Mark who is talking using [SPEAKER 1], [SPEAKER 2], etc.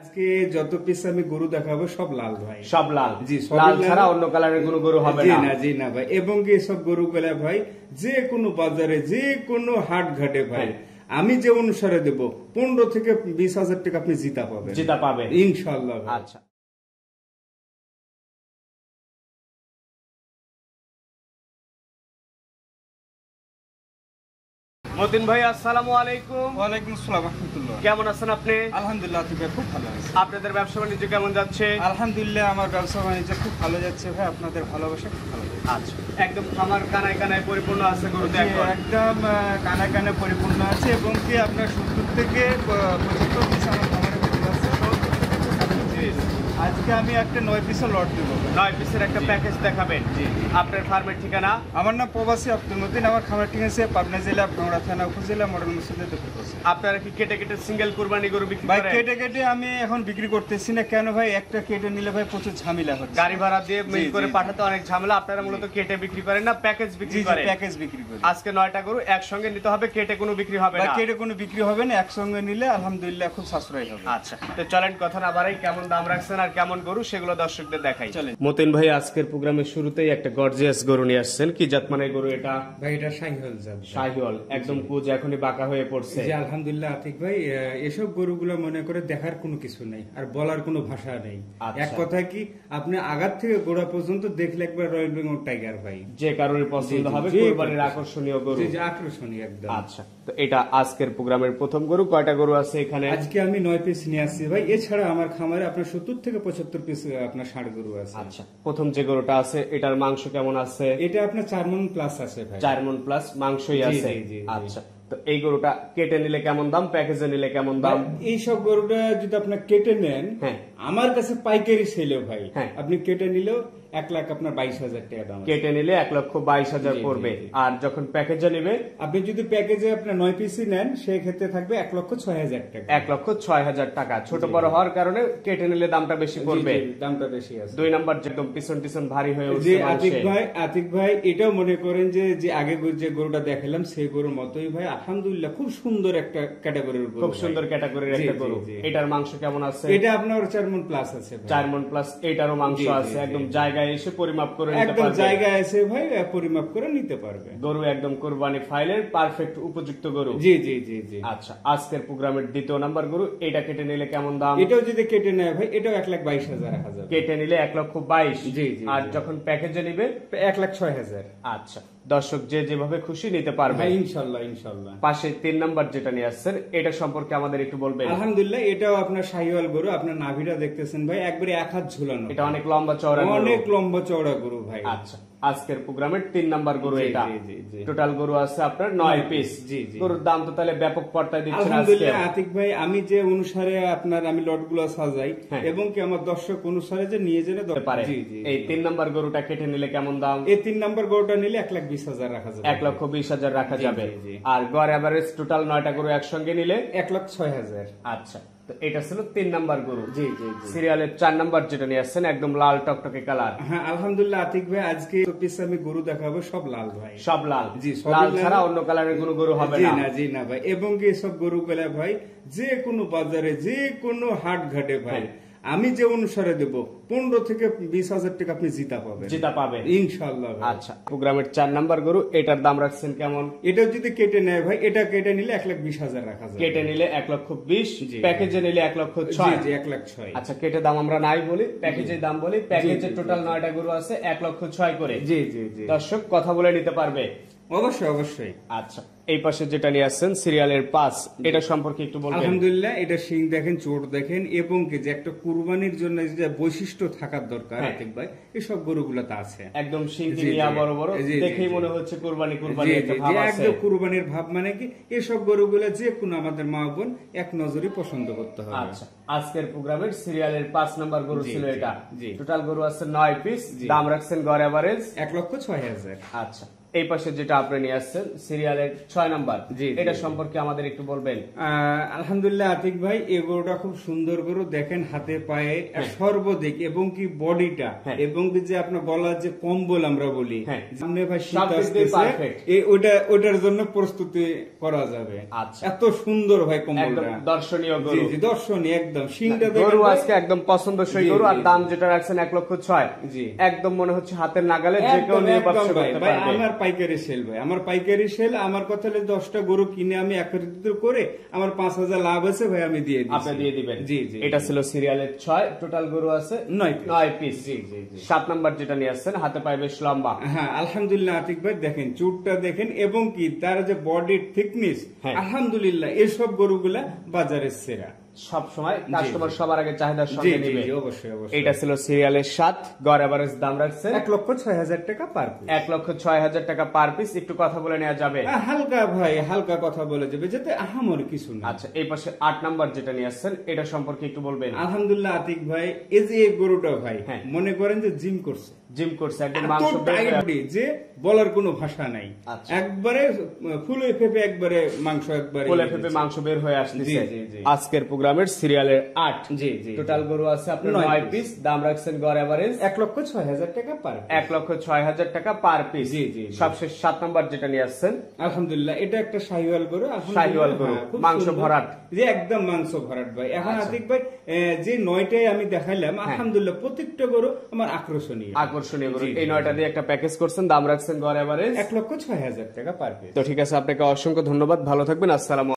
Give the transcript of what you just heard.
[SPEAKER 1] আজকে যত পিস আমি গরু দেখাবো সব লাল ভাই,
[SPEAKER 2] সব লাল।
[SPEAKER 1] জি,
[SPEAKER 2] লাল ছাড়া অন্য কালারের কোনো গরু হবে না?
[SPEAKER 1] জি না ভাই। এবং এসব গরুগুলা ভাই যে কোনো বাজারে যে কোনো হাট ঘাটে ভাই আমি যে অনুসারে দেব 15 থেকে 20,000 টাকা আপনি জিতা পাবেন ইনশাআল্লাহ।
[SPEAKER 2] আচ্ছা, মতিন ভাই আসসালামু আলাইকুম।
[SPEAKER 1] ওয়ালাইকুম আসসালাম রাহমাতুল্লাহ।
[SPEAKER 2] কেমন আছেন আপনি?
[SPEAKER 1] আলহামদুলিল্লাহ ভাই, খুব ভালো আছি।
[SPEAKER 2] আপনাদের ব্যবসা বাণিজ্য কেমন যাচ্ছে?
[SPEAKER 1] আলহামদুলিল্লাহ আমার ব্যবসা বাণিজ্য খুব ভালো যাচ্ছে ভাই, আপনাদের ভালোবাসা খুব ভালো যাচ্ছে।
[SPEAKER 2] আচ্ছা, একদম খামার কানায় কানায় পরিপূর্ণ আছে গরু?
[SPEAKER 1] একদম কানায় কানায় পরিপূর্ণ আছে এবং কি আপনার 70 থেকে 75 পিস আমার খামারে গরু আছে। আজকে আমি একটা 9 পিসের লট দেব।
[SPEAKER 2] 9 পিসের একটা প্যাকেজ দেখাবেন?
[SPEAKER 1] জি।
[SPEAKER 2] আপনার ফার্মের ঠিকানা?
[SPEAKER 1] আমার নাম প্রবাসী আব্দুল মতিন, আমার খামার ঠিকানা আছে পাবনা জেলা ভাঙড়া থানা উপজেলা মডেল মসজিদের দক্ষিণ পাশে।
[SPEAKER 2] আপনারা কি কেটে কেটে সিঙ্গেল কুরবানি গরু বিক্রি
[SPEAKER 1] ভাই?
[SPEAKER 2] করেন?
[SPEAKER 1] কেটে কেটে আমি এখন বিক্রি করতেছি না। কেন ভাই? একটা কেটে নিলে ভাই প্রচুর ঝামেলা হচ্ছে,
[SPEAKER 2] গাড়ি ভাড়া দিয়ে মিল করে পাঠাতে অনেক ঝামেলা। আপনারা মূলত কেটে বিক্রি করেন না, প্যাকেজ বিক্রি করেন?
[SPEAKER 1] প্যাকেজ বিক্রি করি।
[SPEAKER 2] আজকে 9টা গরু একসঙ্গে নিতে হবে, কেটে কোনো বিক্রি হবে না?
[SPEAKER 1] কেটে কোনো বিক্রি হবে না, একসঙ্গে নিলে আলহামদুলিল্লাহ খুব সাশ্রয় হবে।
[SPEAKER 2] আচ্ছা, তো চলেন কথা না বাড়াই, কেমন দাম রাখছেন আর কেমন গরু সেগুলো দর্শকদের দেখাই।
[SPEAKER 1] চলেন।
[SPEAKER 2] মতিন ভাই আজকের প্রোগ্রামের শুরুতেই একটা গর্জিয়াস গরু নিয়ে আসছেন। কি জাত মানের গরু এটা?
[SPEAKER 1] ভাই এটা শাহিওয়াল জাত।
[SPEAKER 2] শাহিওয়াল, একদম কুজ এখনই বাঁকা হয়ে পড়ছে।
[SPEAKER 1] জি আলহামদুলিল্লাহ আতিক ভাই, এসব গরুগুলো মনে করে দেখার কোনো কিছু নেই আর বলার কোনো ভাষা নেই। এক কথা কি আপনি আগার থেকে গোড়া পর্যন্ত দেখলে একবার রয়্যাল বেঙ্গল টাইগার ভাই,
[SPEAKER 2] যে কারোর পছন্দ হবে, কুরবানির আকর্ষণীয় গরু।
[SPEAKER 1] জি আকর্ষণীয় একদম।
[SPEAKER 2] আচ্ছা, তো এটা আজকের প্রোগ্রামের প্রথম গরু। কয়টা গরু আছে এখানে?
[SPEAKER 1] আজকে আমি 9 পিস নিয়ে আসছি ভাই। এছাড়া আমার খামারে আপনার 70 থেকে 75 পিস আপনার ষাঁড় গরু আছে।
[SPEAKER 2] আচ্ছা, প্রথম যে গরুটা আছে এটার মাংস কেমন আছে?
[SPEAKER 1] এটা আপনার 4 মণ প্লাস আছে ভাই।
[SPEAKER 2] 4 মণ প্লাস মাংসই আছে। আচ্ছা, তো এই গরুটা কেটে নিলে কেমন দাম, প্যাকেজে নিলে কেমন দাম?
[SPEAKER 1] এই সব গরুটা যদি আপনার কেটে নেন, আমার কাছে পাইকারি সেলে ভাই আপনি কেটে নিলেও 1 লাখ আপনার 22,000 টাকা দাম।
[SPEAKER 2] কেটে নিলে 1,22,000 পড়বে। আর যখন প্যাকেজে নেবে,
[SPEAKER 1] আপনি যদি প্যাকেজে আপনার 9 পিসই নেন সেই ক্ষেত্রে থাকবে 1,06,000 টাকা।
[SPEAKER 2] 1,06,000 টাকা। ছোট বড় হওয়ার কারণে কেটে নিলে দামটা বেশি পড়বে।
[SPEAKER 1] দামটা বেশি আছে।
[SPEAKER 2] 2 নাম্বার যেরকম পিছন টিছন ভারী হয়ে উঠছে।
[SPEAKER 1] জি আতিক ভাই এটাও মনে করেন যে আগে যে গরুটা দেখালাম সেই গরুর মতোই ভাই আলহামদুলিল্লাহ খুব সুন্দর একটা ক্যাটাগরির গরু।
[SPEAKER 2] খুব সুন্দর ক্যাটাগরির একটা গরু। এটার মাংস কেমন আছে?
[SPEAKER 1] এটা আপনার 4 মণ প্লাস আছে।
[SPEAKER 2] 4 মণ প্লাস। এটারও মাংস আছে। একদম জায়গায় এসে পরিমাপ করে নিতে পারবে।
[SPEAKER 1] একদম জায়গায় এসে ভাই পরিমাপ করে নিতে পারবে।
[SPEAKER 2] গরু একদম কুরবানি ফাইলের পারফেক্ট উপযুক্ত গরু।
[SPEAKER 1] জি।
[SPEAKER 2] আচ্ছা, আজকের প্রোগ্রামের 2য় নাম্বার গরু, এটা কেটে নিলে কেমন দাম?
[SPEAKER 1] এটাও যদি কেটে নেয় ভাই এটাও 1,22,000 রাখা যাবে।
[SPEAKER 2] কেটে নিলে 1,22,000।
[SPEAKER 1] জি।
[SPEAKER 2] আর যখন প্যাকেজে নিবে
[SPEAKER 1] 1,06,000।
[SPEAKER 2] আচ্ছা, দর্শক যে যেভাবে খুশি নিতে পারবে
[SPEAKER 1] ইনশাআল্লাহ।
[SPEAKER 2] পাশে 3 নাম্বার যেটা নিয়ে আসছেন এটা সম্পর্কে আমাদের একটু বলবেন?
[SPEAKER 1] আলহামদুলিল্লাহ এটাও আপনার শাহিওয়াল গরু। আপনার নাভিটা দেখতেছেন ভাই একবারে 1 হাত ঝুলানো।
[SPEAKER 2] এটা অনেক লম্বা চওড়া
[SPEAKER 1] গরু ভাই।
[SPEAKER 2] আচ্ছা, আজকের প্রোগ্রামের 3 নাম্বার গরু এটা। টোটাল গরু আছে আপনার 9 পিস। গরুর দাম তো তাহলে ব্যাপক পর্দায় দিচ্ছেন আজকে।
[SPEAKER 1] আলহামদুলিল্লাহ আতিক ভাই, আমি যে অনুসারে আপনার আমি লটগুলো সাজাই এবং কি আমার দর্শক অনুসারে যে নিয়ে যেতে পারে।
[SPEAKER 2] এই 3 নাম্বার গরুটা কেটে নিলে কেমন দাম?
[SPEAKER 1] এই 3 নাম্বার গরুটা নিলে 1,20,000 রাখা যাবে।
[SPEAKER 2] 1,20,000 রাখা যাবে। আর গড় এভারেজ টোটাল 9টা গরু একসঙ্গে নিলে
[SPEAKER 1] 1,06,000।
[SPEAKER 2] আচ্ছা, তো এটা ছিল 3 নাম্বার গরু। জি। সিরিয়ালের 4 নাম্বার যেটা নিয়ে আসছেন একদম লাল টকটকে কালার।
[SPEAKER 1] হ্যাঁ আলহামদুলিল্লাহ আতিক ভাই, আজকে পিস আমি গরু দেখাবো সব লাল ভাই।
[SPEAKER 2] সব লাল?
[SPEAKER 1] জি।
[SPEAKER 2] লাল ছাড়া অন্য কালারের কোনো গরু হবে না?
[SPEAKER 1] জি না ভাই। এবং কি সব গরুগুলা ভাই যে কোনো বাজারে যে কোনো হাট ঘাটে ভাই আমি যে অনুসারে দেব 15 থেকে 20,000 টাকা আপনি জিতা পাবেন ইনশাআল্লাহ।
[SPEAKER 2] আচ্ছা, প্রোগ্রামের 4 নাম্বার গরু, এটার দাম রাখছেন কেমন?
[SPEAKER 1] এটা যদি কেটে নেয় ভাই এটা কেটে নিলে 1,20,000 রাখা যাবে।
[SPEAKER 2] কেটে নিলে 1,20,000, প্যাকেজে নিলে 1,06,000।
[SPEAKER 1] জি 1,06,000।
[SPEAKER 2] আচ্ছা, কেটে দাম আমরা নাই বলি, প্যাকেজের দাম বলি। প্যাকেজে টোটাল 9টা গরু আছে 1,06,000 করে।
[SPEAKER 1] জি।
[SPEAKER 2] দর্শক কথা বলে নিতে পারবে?
[SPEAKER 1] অবশ্যই।
[SPEAKER 2] আচ্ছা, এই পাশে যেটা নিয়ে আসছেন সিরিয়ালের 5, এটা সম্পর্কে একটু বলবেন?
[SPEAKER 1] আলহামদুলিল্লাহ এটা শিং দেখেন, চোট দেখেন এবং কি যে একটা কুরবানির জন্য যে বৈশিষ্ট্য থাকার দরকার আতিক ভাই এসব গরুগুলোতে আছে।
[SPEAKER 2] একদম শিং দিয়া বড় বড়, দেখেই মনে হচ্ছে কুরবানি একটা ভাব আছে।
[SPEAKER 1] একদম কুরবানির ভাব, মানে কি এসব গরুগুলো যে কোনো আমাদের মা বোন এক নজরে পছন্দ করতে হবে।
[SPEAKER 2] আচ্ছা, আজকের প্রোগ্রামের সিরিয়ালের 5 নাম্বার গরু ছিল এটা। টোটাল গরু আছে 9 পিস। দাম রাখছেন গড় এভারেজ
[SPEAKER 1] 1,06,000।
[SPEAKER 2] আচ্ছা, এই পাশে যেটা আপনি নিয়ে আসছেন সিরিয়ালের 6 নাম্বার, এটা সম্পর্কে আমাদের একটু বলবেন।
[SPEAKER 1] আলহামদুলিল্লাহ আতিক ভাই, এই গরুটা খুব সুন্দর গরু, দেখেন হাতে পায়ে সর্বদিক এবং কি বডিটা এবং কি যে আপনার গলার যে কম্বল আমরা বলি, সামনে ভাই শীত আসতেছে, ওইটার জন্য প্রস্তুতি করা যাবে। এত সুন্দর ভাই কম্বলটা,
[SPEAKER 2] দর্শনীয় গরু,
[SPEAKER 1] দর্শনীয় একদম। সিংটা
[SPEAKER 2] গরু আজকে একদম পছন্দসই গরু। আর দাম যেটা রাখছেন 1,06,000, একদম মনে হচ্ছে হাতের নাগালে যে কেউ নিয়ে ব্যবসা করতে পারবে।
[SPEAKER 1] আমার পাইকারি সেল ভাই, আমার পাইকারি সেল। আমার কথা হলে 10টা গরু কিনে আমি একত্রিত করে আমার 5,000 লাভ আছে ভাই, আমি দিয়ে দিই।
[SPEAKER 2] আপনি দিয়ে দিবেন?
[SPEAKER 1] জি জি।
[SPEAKER 2] এটা ছিল সিরিয়ালের 6, টোটাল গরু আছে 9 পিস।
[SPEAKER 1] জি জি জি।
[SPEAKER 2] 7 নাম্বার যেটা নিয়ে আসছেন, হাতে পায়ে বেশ লম্বা।
[SPEAKER 1] হ্যাঁ আলহামদুলিল্লাহ আতিক ভাই, দেখেন চুটটা দেখেন এবং কি তার যে বডির থিকনেস, আলহামদুলিল্লাহ এসব গরুগুলা বাজারের সেরা।
[SPEAKER 2] সব সময় কাস্টমার সবার আগে চাহিদার সঙ্গে নেবে।
[SPEAKER 1] অবশ্যই অবশ্যই।
[SPEAKER 2] এটা ছিল সিরিয়ালের 7, গড় এভারেজ দাম রাখছে
[SPEAKER 1] 1,06,000 টাকা পার পিস।
[SPEAKER 2] 1,06,000 টাকা পার পিস। একটু কথা বলে নেওয়া যাবে?
[SPEAKER 1] হালকা ভাই, হালকা কথা বলে যাবে, যাতে আহামর কিছু না।
[SPEAKER 2] আচ্ছা, এই পাশে 8 নাম্বার যেটা নিয়ে আসছেন, এটা সম্পর্কে একটু বলবেন।
[SPEAKER 1] আলহামদুলিল্লাহ আতিক ভাই, এই যে গরুটা ভাই মনে করেন যে জিম করছে, একদম মাংস যে বলার কোনো ভাষা নাই। একবারে ফুলে ফেপে একবারে মাংস, একবারে
[SPEAKER 2] ফুলে ফেপে মাংস বের হয়ে আসতেছে। আজকের প্রোগ্রামের সিরিয়ালের 8, টোটাল গরু আছে আপনার 9 পিস। দাম রাখছেন গড় এভারেজ
[SPEAKER 1] 1,06,000 টাকা পার।
[SPEAKER 2] 1,06,000 টাকা পার পিস। সবশেষ 7 নাম্বার যেটা নিয়ে আসছেন,
[SPEAKER 1] আলহামদুলিল্লাহ এটা একটা শাহিওয়াল গরু।
[SPEAKER 2] শাহিওয়াল গরু, মাংস ভরাট,
[SPEAKER 1] যে একদম মাংস ভরাট ভাই। এখন আতিক ভাই যে 9টাই আমি দেখাইলাম, আলহামদুলিল্লাহ প্রত্যেকটা গরু আমার আকর্ষণীয়
[SPEAKER 2] গরু। এই 9টা দিয়ে একটা প্যাকেজ করছেন, দাম রাখছেন গড় এভারেজ
[SPEAKER 1] 1,06,000 টাকা পার পিস।
[SPEAKER 2] তো ঠিক আছে, আপনাকে অসংখ্য ধন্যবাদ, ভালো থাকবেন, আসসালামু।